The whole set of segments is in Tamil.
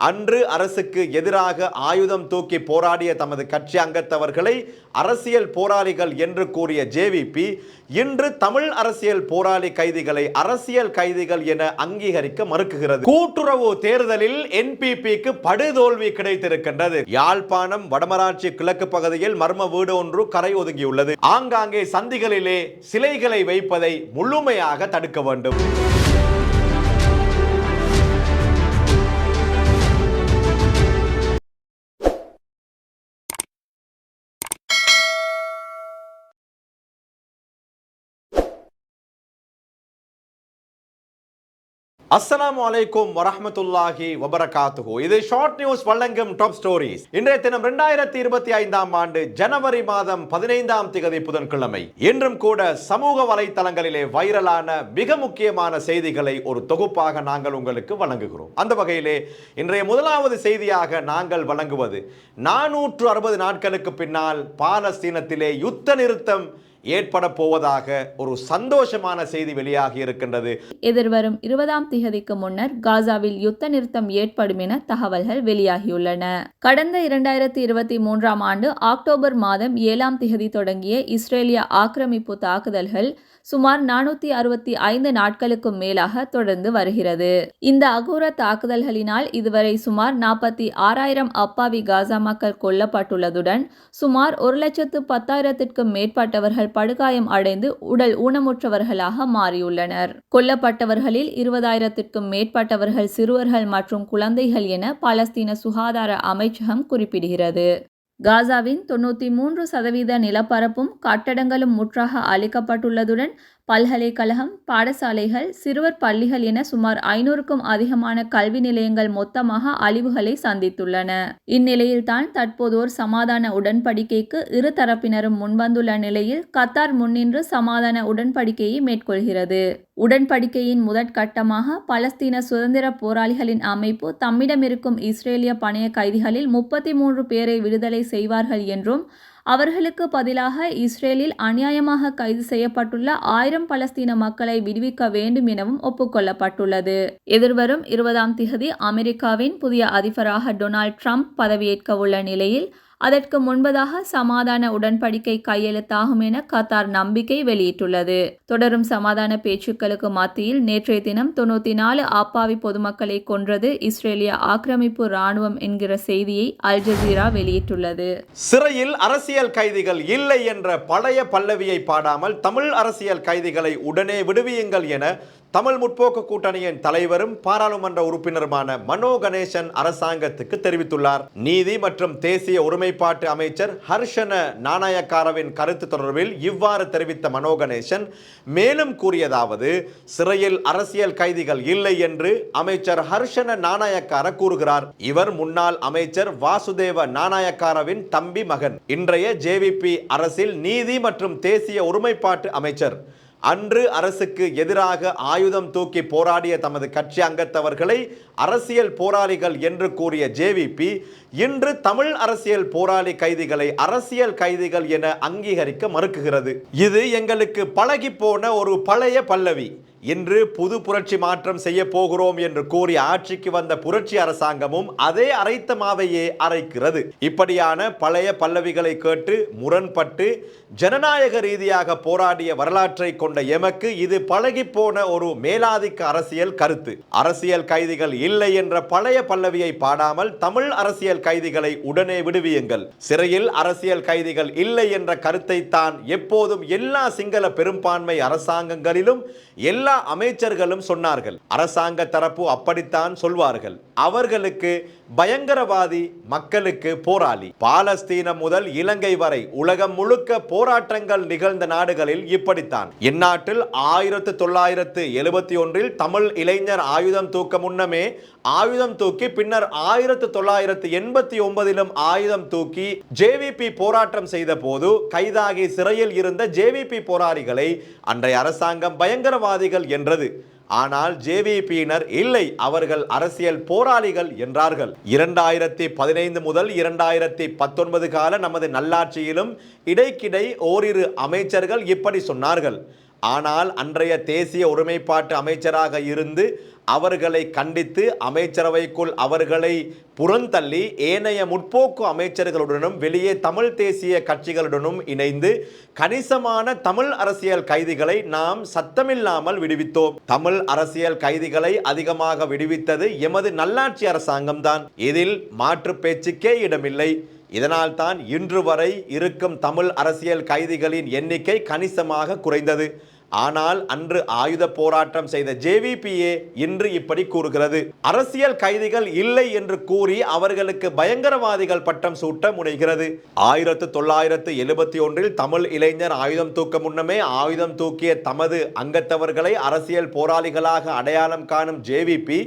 அன்று அரசுக்கு எதிராக ஆயுதம் தூக்கி போராடிய தமது கட்சி அங்கத்தவர்களை அரசியல் போராளிகள் என்று கூறிய ஜேவிபி இன்று தமிழ் அரசியல் போராளி கைதிகளை அரசியல் கைதிகள் என அங்கீகரிக்க மறுக்குகிறது. கூட்டுறவு தேர்தலில் என்பிபிக்கு படுதோல்வி கிடைத்திருக்கின்றது. யாழ்ப்பாணம் வடமராட்சி கிழக்கு பகுதியில் மர்ம வீடு ஒன்று கரை ஒதுங்கியுள்ளது. ஆங்காங்கே சந்திகளிலே சிலைகளை வைப்பதை முழுமையாக தடுக்க வேண்டும். அஸ்ஸலாமு அலைக்கும் வரஹ்மத்துல்லாஹி வபரகாத்துஹு. இது ஷார்ட் நியூஸ் வழங்கும் டாப் ஸ்டோரிஸ். இன்றைய தினம் 2025 ஆண்டு ஜனவரி மாதம் 15ஆம் திகதி புதன்கிழமை. இன்றும் கூட சமூக வலைத்தளங்களிலே வைரலான மிக முக்கியமான செய்திகளை ஒரு தொகுப்பாக நாங்கள் உங்களுக்கு வழங்குகிறோம். அந்த வகையிலே இன்றைய முதலாவது செய்தியாக நாங்கள் வழங்குவது 460 நாட்களுக்கு பின்னால் பாலஸ்தீனத்திலே யுத்த நிறுத்தம் ஏற்பட போவதாக ஒரு சந்தோஷமான செய்தி வெளியாகி இருக்கின்றது. எதிர்வரும் 20ஆம் திகதிக்கு முன்னர் காசாவில் யுத்த நிறுத்தம் ஏற்படும் என தகவல்கள் வெளியாகியுள்ளன. கடந்த 2023ஆம் ஆண்டு அக்டோபர் மாதம் 7ஆம் திகதி தொடங்கிய இஸ்ரேலிய ஆக்கிரமிப்பு தாக்குதல்கள் சுமார் 465 நாட்களுக்கும் மேலாக தொடர்ந்து வருகிறது. இந்த அகோர தாக்குதல்களினால் இதுவரை சுமார் 46,000 அப்பாவி காசா மக்கள் கொல்லப்பட்டுள்ளதுடன் சுமார் 1,10,000க்கும் மேற்பட்டவர்கள் படுகாயம் அடைந்து உடல் ஊனமுற்றவர்களாக மாறியுள்ளனர். கொல்லப்பட்டவர்களில் 20,000க்கும் மேற்பட்டவர்கள் சிறுவர்கள் மற்றும் குழந்தைகள் என பாலஸ்தீன சுகாதார அமைச்சகம் குறிப்பிடுகிறது. காசாவின் 93% நிலப்பரப்பும் கட்டடங்களும் முற்றாக அழிக்கப்பட்டுள்ளதுடன் பல்கலைக்கழகம், பாடசாலைகள், சிறுவர் பள்ளிகள் என சுமார் 500க்கும் அதிகமான கல்வி நிலையங்கள் மொத்தமாக அழிவுகளை சந்தித்துள்ளன. இந்நிலையில்தான் தற்போதோர் சமாதான உடன்படிக்கைக்கு இரு தரப்பினரும் முன்வந்துள்ள நிலையில் கத்தார் முன்னின்று சமாதான உடன்படிக்கையை மேற்கொள்கிறது. உடன்படிக்கையின் முதற்கட்டமாக பலஸ்தீன சுதந்திர போராளிகளின் அமைப்பு தம்மிடமிருக்கும் இஸ்ரேலிய பணைய கைதிகளில் 33 பேரை விடுதலை செய்வார்கள் என்றும் அவர்களுக்கு பதிலாக இஸ்ரேலில் அநியாயமாக கைது செய்யப்பட்டுள்ள 1000 பலஸ்தீன மக்களை விடுவிக்க வேண்டும் எனவும் ஒப்புக்கொள்ளப்பட்டுள்ளது. எதிர்வரும் 20ஆம் திகதி அமெரிக்காவின் புதிய அதிபராக டொனால்ட் ட்ரம்ப் பதவியேற்க உள்ள நிலையில் அதற்கு முன்பதாக சமாதான உடன்படிக்கை கையெழுத்தாகும் என கத்தார் நம்பிக்கை வெளியிட்டுள்ளது. தொடரும் சமாதான பேச்சுக்களுக்கு மத்தியில் நேற்றைய தினம் 94 அப்பாவி பொதுமக்களை கொன்றது இஸ்ரேலிய ஆக்கிரமிப்பு ராணுவம் என்கிற செய்தியை அல் ஜசீரா வெளியிட்டுள்ளது. சிறையில் அரசியல் கைதிகள் இல்லை என்ற பழைய பல்லவியை பாடாமல் தமிழ் அரசியல் கைதிகளை உடனே விடுவியுங்கள் என தமிழ் முற்போக்கு கூட்டணியின் தலைவரும் பாராளுமன்ற உறுப்பினருமான மனோ கணேசன் அரசாங்கத்துக்கு தெரிவித்துள்ளார். நீதி மற்றும் தேசிய ஒருமைப்பாட்டு அமைச்சர் ஹர்ஷன நாணயக்காரவின் கருத்து தொடர்பில் இவ்வாறு தெரிவித்த மனோ கணேசன் மேலும் கூறியதாவது, சிறையில் அரசியல் கைதிகள் இல்லை என்று அமைச்சர் ஹர்ஷன நாணயக்கார கூறுகிறார். இவர் முன்னாள் அமைச்சர் வாசுதேவ நாணயக்காரவின் தம்பி மகன். இன்றைய ஜேவிபி அரசில் நீதி மற்றும் தேசிய ஒருமைப்பாட்டு அமைச்சர். அன்று அரசுக்கு எதிராக ஆயுதம் தூக்கி போராடிய தமது கட்சி அங்கத்தவர்களை அரசியல் போராளிகள் என்று கூறிய ஜேவிபி இன்று தமிழ் அரசியல் போராளி கைதிகளை அரசியல் கைதிகள் என அங்கீகரிக்க மறுக்குகிறது. இது எங்களுக்கு பழகி போன ஒரு பழைய பல்லவி. இன்று புது புரட்சி மாற்றம் செய்ய போகிறோம் என்று கூறி ஆட்சிக்கு வந்த புரட்சி அரசாங்கமும் அதே அரைத்த மாவையே அரைக்கிறது. இப்படியான பழைய பல்லவிகளை கேட்டு முரண்பட்டு ஜனநாயக ரீதியாக போராடிய வரலாற்றை கொண்ட எமக்கு இது பழகி போன ஒரு மேலாதிக்க அரசியல் கருத்து. அரசியல் கைதிகள் இல்லை என்ற பழைய பல்லவியை பாடாமல் தமிழ் அரசியல் கைதிகளை உடனே விடுவியுங்கள். சிறையில் அரசியல் கைதிகள் இல்லை என்ற கருத்தை தான் எப்போதும் எல்லா சிங்கள பெரும்பான்மை அரசாங்கங்களிலும் எல்லா அமைச்சர்களும் சொன்னார்கள். அரசாங்க தரப்பு அப்படித்தான் சொல்வார்கள். அவர்களுக்கு பயங்கரவாதி, மக்களுக்கு போராளி. பாலஸ்தீனம் முதல் இலங்கை வரை உலகம் முழுக்க போராட்டங்கள் நிகழ்ந்த நாடுகளில் இப்படித்தான். இந்நாட்டில் 1971 தமிழ் இளைஞர் ஆயுதம் தூக்க முன்னமே ஆயுதம் தூக்கி பின்னர் 1989 ஆயுதம் தூக்கி ஜேவிபி போராட்டம் செய்த போது கைதாகி சிறையில் இருந்த ஜேவிபி போராளிகளை அன்றைய அரசாங்கம் பயங்கரவாதிகள் என்றது. ஆனால் ஜேவிபியினர் இல்லை, அவர்கள் அரசியல் போராளிகள் என்றார்கள். 2015 முதல் 2019 கால நமது நல்லாட்சியிலும் இடைக்கிடை ஓரிரு அமைச்சர்கள் இப்படி சொன்னார்கள். ஆனால் அன்றைய தேசிய ஒருமைப்பாட்டு அமைச்சராக இருந்து அவர்களை கண்டித்து அமைச்சரவைக்குள் அவர்களை புறந்தள்ளி ஏனைய முற்போக்கு அமைச்சர்களுடனும் வெளியே தமிழ் தேசிய கட்சிகளுடனும் இணைந்து கணிசமான தமிழ் அரசியல் கைதிகளை நாம் சத்தமில்லாமல் விடுவித்தோம். தமிழ் அரசியல் கைதிகளை அதிகமாக விடுவித்தது எமது நல்லாட்சி அரசாங்கம்தான். இதில் மாற்று பேச்சுக்கே இடமில்லை. இதனால் தான் இன்று வரை இருக்கும் தமிழ் அரசியல் கைதிகளின் எண்ணிக்கை கணிசமாக குறைந்தது. ஆனால் அன்று ஆயுத போராட்டம் செய்த ஜேவிபியே இன்று இப்படி கூறுகிறது. அரசியல் கைதிகள் இல்லை என்று கூறி அவர்களுக்கு பயங்கரவாதிகள் பட்டம் சூட்ட முனைகிறது. 1971 தமிழ் இளைஞர் ஆயுதம் தூக்க முன்னமே ஆயுதம் தூக்கிய தமது அங்கத்தவர்களை அரசியல் போராளிகளாக அடையாளம் காணும் ஜேவிபி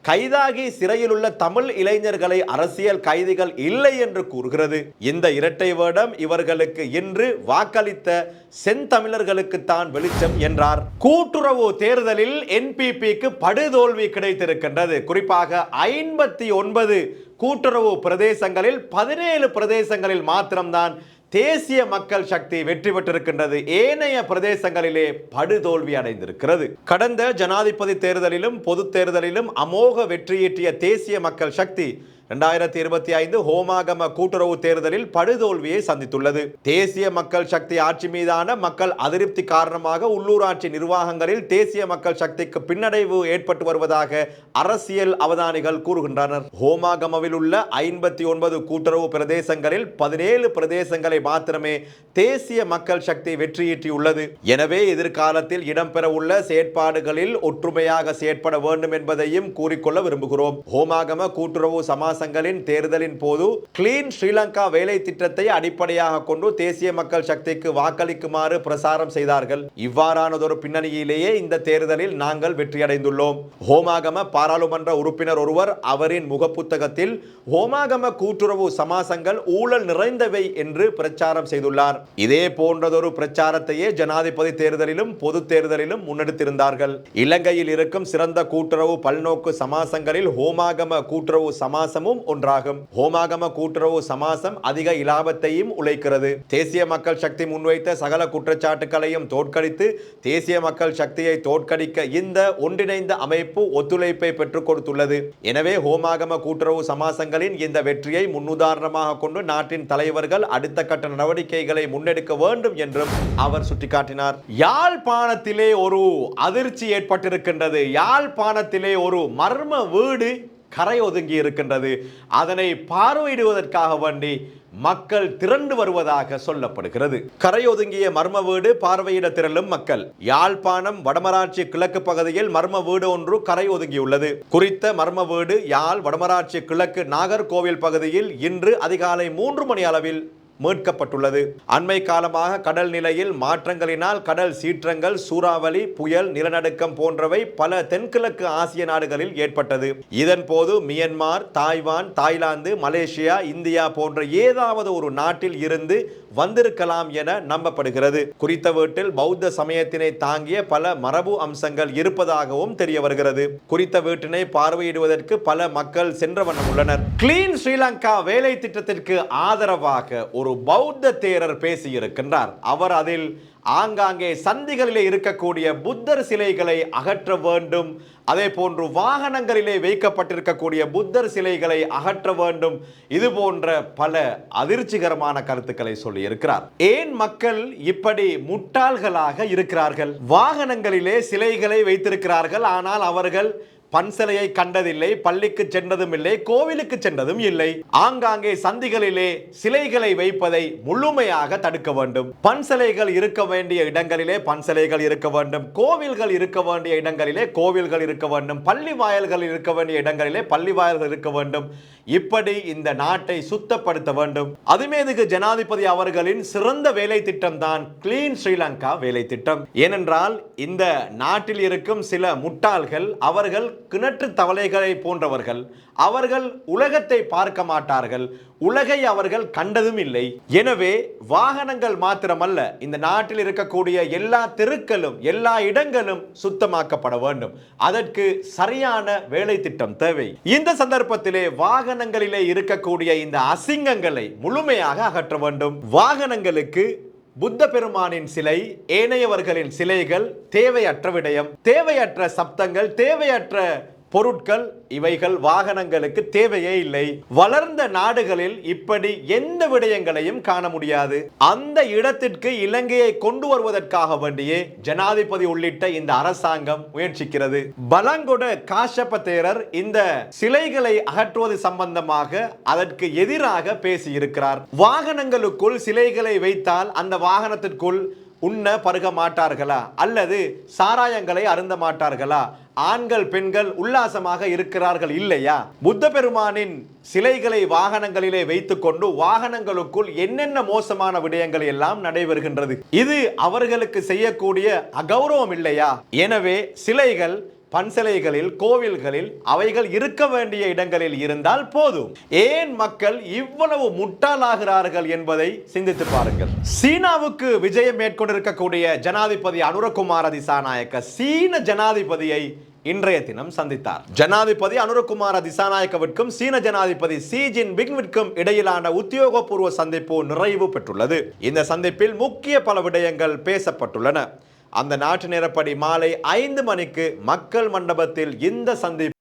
கைதாகி சிறையில் உள்ள தமிழ் இளைஞர்களை அரசியல் கைதிகள் இல்லை என்று கூறுகிறது. இந்த இரட்டை வேடம் இவர்களுக்கு இன்று வாக்களித்த செந்தமிழர்களுக்கு தான் வெளிச்சம் என்றார். கூட்டுறவு தேர்தலில் என்பிபிக்கு படுதோல்வி கிடைத்திருக்கின்றது. குறிப்பாக 59 கூட்டுறவு பிரதேசங்களில் 17 பிரதேசங்களில் மாத்திரம்தான் தேசிய மக்கள் சக்தி வெற்றி பெற்றிருக்கின்றது. ஏனைய பிரதேசங்களிலே படுதோல்வி அடைந்திருக்கிறது. கடந்த ஜனாதிபதி தேர்தலிலும் பொது தேர்தலிலும் அமோக வெற்றியீட்டிய தேசிய மக்கள் சக்தி 2025 ஹோமாகம கூட்டுறவு தேர்தலில் படுதோல்வியை சந்தித்துள்ளது. தேசிய மக்கள் சக்தி ஆட்சி மீதான மக்கள் அதிருப்தி காரணமாக உள்ளூராட்சி நிர்வாகங்களில் தேசிய மக்கள் சக்திக்கு பின்னடைவு ஏற்பட்டு வருவதாக அரசியல் அவதானிகள் கூறுகின்றனர். ஹோமாகமவில் உள்ள 59 கூட்டுறவு பிரதேசங்களில் 17 பிரதேசங்களை மாத்திரமே தேசிய மக்கள் சக்தி வெற்றியீட்டியுள்ளது. எனவே எதிர்காலத்தில் இடம்பெற உள்ள செயற்பாடுகளில் ஒற்றுமையாக செயற்பட வேண்டும் என்பதையும் கூறிக்கொள்ள விரும்புகிறோம். ஹோமாகம கூட்டுறவு சமாசங்களின் தேர்தலின் போது கிளீன் ஸ்ரீலங்கா வேலை திட்டத்தை அடிப்படையாக கொண்டு தேசிய மக்கள் சக்திக்கு வாக்களிக்குமாறு பிரசாரம் செய்தார்கள். இவ்வாறானதொரு பின்னணியிலேயே இந்த தேர்தலில் நாங்கள் வெற்றியடைந்துள்ளோம். ஹோமாகம பாராளுமன்ற உறுப்பினர் ஒருவர் அவரின் முகப்புத்தகத்தில் ஹோமாகம கூட்டுறவு சமாசங்கள் ஊழல் நிறைந்தவை என்று பிரச்சாரம் செய்துள்ளார். இதே போன்றதொரு பிரச்சாரத்தையே ஜனாதிபதி தேர்தலிலும் பொது தேர்தலிலும் முன்னெடுத்திருந்தார்கள். இலங்கையில் இருக்கும் சிறந்த கூட்டுறவு பல்நோக்கு சமாசங்களில் ஹோமாகம கூட்டுறவு சமாசமும் ஒன்றாகும். ஹோமாகம கூட்டுறவு சமாசம் அதிக இலாபத்தையும் உழைக்கிறது. தேசிய மக்கள் சக்தி முன்வைத்த சகல குற்றச்சாட்டுகளையும் தோற்கடித்து தேசிய மக்கள் சக்தியை தோற்கடிக்க இந்த ஒன்றிணைந்த அமைப்பு ஒத்துழைப்பை பெற்றுக் கொடுத்துள்ளது. எனவே ஹோமாகம கூட்டுறவு சமாசங்களின் இந்த வெற்றியை முன்னுதாரணமாக கொண்டு நாட்டின் தலைவர்கள் அடுத்த கட்ட நடவடிக்கைகளை முன்னெடுக்க வேண்டும் என்றும் அவர் சுட்டிக்காட்டினார். யாழ்ப்பாணத்திலே ஒரு அதிர்ச்சி ஏற்பட்டிருக்கின்றது. யாழ்ப்பாணத்திலே ஒரு மர்ம வீடு கரை ஒதுங்கி இருக்கின்றது. அதனை பார்வையிடுவதற்காக வேண்டி மக்கள் திரண்டு வருவதாக சொல்லப்படுகிறது. கரையொதுங்கிய மர்ம வீடு பார்வையிட திரளும் மக்கள். யாழ்ப்பாணம் வடமராட்சி கிழக்கு பகுதியில் மர்ம வீடு ஒன்று கரை ஒதுங்கியுள்ளது. குறித்த மர்ம வீடு யாழ் வடமராட்சி கிழக்கு நாகர்கோவில் பகுதியில் இன்று அதிகாலை 3 மணி அளவில் மீட்கப்பட்டுள்ளது. அண்மை காலமாக கடல் நிலையில் மாற்றங்களினால் கடல் சீற்றங்கள், சூறாவளி, புயல், நிலநடுக்கம் போன்றவை பல தென்கிழக்கு ஆசிய நாடுகளில் ஏற்பட்டது. இதன் போது Myanmar, Taiwan, Thailand, Malaysia, India போன்ற ஏதாவது ஒரு நாட்டில் இருந்து வந்திருக்கலாம் என நம்பப்படுகிறது. குறித்த வீட்டில் பௌத்த சமயத்தினை தாங்கிய பல மரபு அம்சங்கள் இருப்பதாகவும் தெரிய வருகிறது. குறித்த வீட்டினை பார்வையிடுவதற்கு பல மக்கள் சென்ற வண்ணம் உள்ளனர். கிளீன் ஸ்ரீலங்கா வேலை திட்டத்திற்கு ஆதரவாக ஒரு பௌத்த தேரர் பேசியிருக்கின்றார். அவர் அதில் ஆங்காங்கே சந்திகளிலே இருக்கக்கூடிய புத்தர் சிலைகளை அகற்ற வேண்டும், அதே போன்று வாகனங்களிலே வைக்கப்பட்டிருக்கக்கூடிய புத்தர் சிலைகளை அகற்ற வேண்டும், இது போன்ற பல அதிர்ச்சிகரமான கருத்துக்களை சொல்லி இருக்கிறார். ஏன் மக்கள் இப்படி முட்டாள்களாக இருக்கிறார்கள்? வாகனங்களிலே சிலைகளை வைத்திருக்கிறார்கள், ஆனால் அவர்கள் பன்சலையை கண்டதில்லை, பள்ளிக்கு சென்றதும் இல்லை, கோவிலுக்கு சென்றதும் இல்லை. ஆங்காங்கே சந்திகளிலே சிலைகளை வைப்பதை முழுமையாக தடுக்க வேண்டும். பன்சலைகள் இருக்க வேண்டிய இடங்களிலே பன்சலைகள் இருக்க வேண்டும், கோவில்கள் இருக்க வேண்டிய இடங்களிலே கோவில்கள் இருக்க வேண்டும், பள்ளி வாயல்கள் இருக்க வேண்டிய இடங்களிலே பள்ளி வாயல்கள் இருக்க வேண்டும். இப்படி இந்த நாட்டை சுத்தப்படுத்த வேண்டும். அதுமேதுக்கு ஜனாதிபதி அவர்களின் சிறந்த வேலை திட்டம் தான் கிளீன் ஸ்ரீலங்கா வேலை திட்டம். ஏனென்றால் இந்த நாட்டில் இருக்கும் சில முட்டாள்கள், அவர்கள் கிணற்று தவளைகளை போன்றவர்கள், அவர்கள் உலகத்தை பார்க்க மாட்டார்கள், உலகை அவர்கள் கண்டதும் இல்லை. எனவே வாகனங்கள் மாத்திரமல்ல, இந்த நாட்டில் இருக்கக்கூடிய எல்லா தெருக்களும் எல்லா இடங்களும் சுத்தமாக்கப்பட வேண்டும். அதற்கு சரியான வேலை திட்டம் தேவை. இந்த சந்தர்ப்பத்திலே வாகனங்களிலே இருக்கக்கூடிய இந்த அசிங்கங்களை முழுமையாக அகற்ற வேண்டும். வாகனங்களுக்கு புத்த பெருமானின் சிலை, ஏனையவர்களின் சிலைகள் தேவையற்ற விடயம், தேவையற்ற சப்தங்கள், தேவையற்ற பொருட்கள் இவைகள் வாகனங்களுக்கு தேவையே இல்லை. வளர்ந்த நாடுகளில் இப்படி எந்த விடயங்களையும் காண முடியாது. அந்த இடத்திற்கு இலங்கையை கொண்டு வருவதற்காக வேண்டியே ஜனாதிபதி உள்ளிட்ட இந்த அரசாங்கம் முயற்சிக்கிறது. பலங்கொட காஷப்ப தேரர் இந்த சிலைகளை அகற்றுவது சம்பந்தமாக அதற்கு எதிராக பேசியிருக்கிறார். வாகனங்களுக்குள் சிலைகளை வைத்தால் அந்த வாகனத்திற்குள் உண்ண பருக மாட்டார்களா அல்லது சாராயங்களை அருந்த மாட்டார்களா? ஆண்கள் பெண்கள் உல்லாசமாக இருக்கிறார்கள் இல்லையா? புத்த பெருமானின் சிலைகளை வாகனங்களிலே வைத்துக் கொண்டு வாகனங்களுக்குள் என்னென்ன மோசமான விடயங்கள் எல்லாம் நடைபெறுகின்றது. இது அவர்களுக்கு செய்யக்கூடிய அகௌரவம் இல்லையா? எனவே சிலைகள் பன்சிலைகளில் கோவில்களில் அவைகள் இருக்க வேண்டிய இடங்களில் இருந்தால் போதும். ஏன் மக்கள் இவ்வளவு முட்டாளாகிறார்கள் என்பதை சிந்தித்து பாருங்கள். சீனாவுக்கு விஜயம் மேற்கொண்டிருக்கக்கூடிய ஜனாதிபதி அனுரகுமார திசாநாயக்க சீன ஜனாதிபதியை இன்றைய தினம் சந்தித்தார். ஜனாதிபதி அனுரகுமார திசாநாயக்கவிற்கும் சீன ஜனாதிபதி ஷி ஜின்பிங்கிற்கும் இடையிலான உத்தியோகபூர்வ சந்திப்பு நிறைவு பெற்றுள்ளது. இந்த சந்திப்பில் முக்கிய பல விடயங்கள் பேசப்பட்டுள்ளன. அந்த நாட்டு நேரப்படி மாலை 5 மணிக்கு மக்கள் மண்டபத்தில் இந்த சந்திப்பு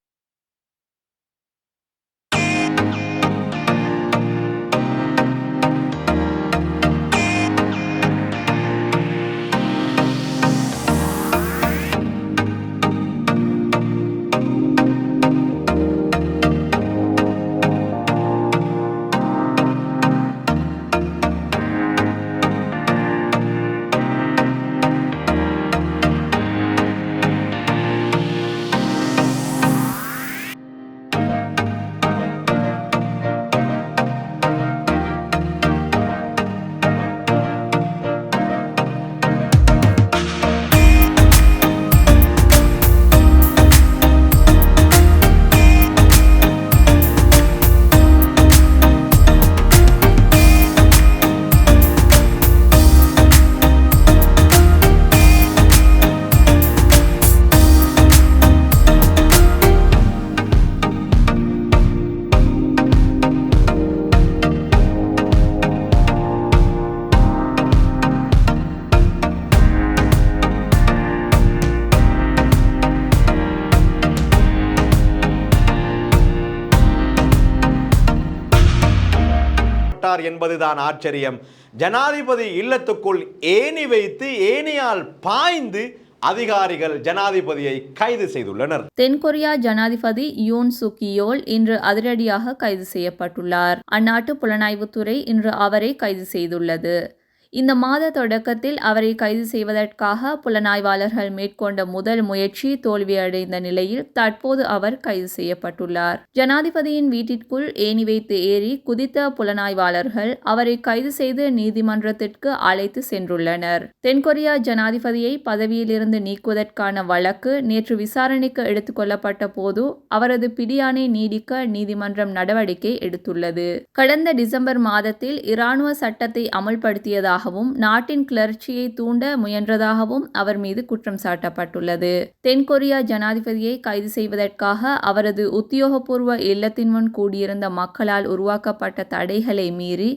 என்பதுதான் ஆச்சரியம். ஜனாதிபதி இல்லத்துக்குள் ஏணி வைத்து ஏணியால் பாய்ந்து அதிகாரிகள் ஜனாதிபதியை கைது செய்துள்ளனர். தென்கொரியா ஜனாதிபதி யூன் சுக் யோல் இன்று அதிரடியாக கைது செய்யப்பட்டுள்ளார். அந்நாட்டு புலனாய்வுத்துறை இன்று அவரை கைது செய்துள்ளது. இந்த மாத தொடக்கத்தில் அவரை கைது செய்வதற்காக புலனாய்வாளர்கள் மேற்கொண்ட முதல் முயற்சி தோல்வியடைந்த நிலையில் தற்போது அவர் கைது செய்யப்பட்டுள்ளார். ஜனாதிபதியின் வீட்டிற்குள் ஏணி வைத்து ஏறி குதித்த புலனாய்வாளர்கள் அவரை கைது செய்து நீதிமன்றத்திற்கு அழைத்து சென்றுள்ளனர். தென்கொரியா ஜனாதிபதியை பதவியிலிருந்து நீக்குவதற்கான வழக்கு நேற்று விசாரணைக்கு எடுத்துக் கொள்ளப்பட்ட போது அவரது பிடியாணை நீடிக்க நீதிமன்றம் நடவடிக்கை எடுத்துள்ளது. கடந்த டிசம்பர் மாதத்தில் இராணுவ சட்டத்தை அமல்படுத்தியதாக நாட்டின் கிளர்ச்சியை தூண்ட முயன்றதாகவும் அவர் மீது குற்றம் சாட்டப்பட்டுள்ளது. தென்கொரியா ஜனாதிபதியை கைது செய்வதற்காக அவரது உத்தியோகபூர்வ இல்லத்தின் முன் கூடியிருந்த மக்களால் உருவாக்கப்பட்ட தடைகளை மீறி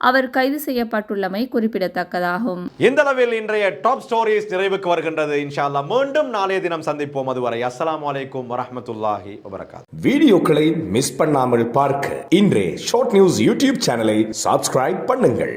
அவர் கைது செய்யப்பட்டுள்ளமை குறிப்பிடத்தக்கதாகும். இந்த அளவில் இன்றைய டாப் ஸ்டோரிஸ் நிறைவுக்கு வருகின்றது. இன்ஷா அல்லாஹ் மீண்டும் நாளைய தினம் சந்திப்போம். அதுவரை அஸ்ஸலாமு அலைக்கும் வரஹ்மத்துல்லாஹி வபரகாத்துஹு. வீடியோக்களை மிஸ் பண்ணாமல் பார்க்க இன்றே ஷார்ட் நியூஸ் யூடியூப் சேனலை சப்ஸ்கிரைப் பண்ணுங்கள்.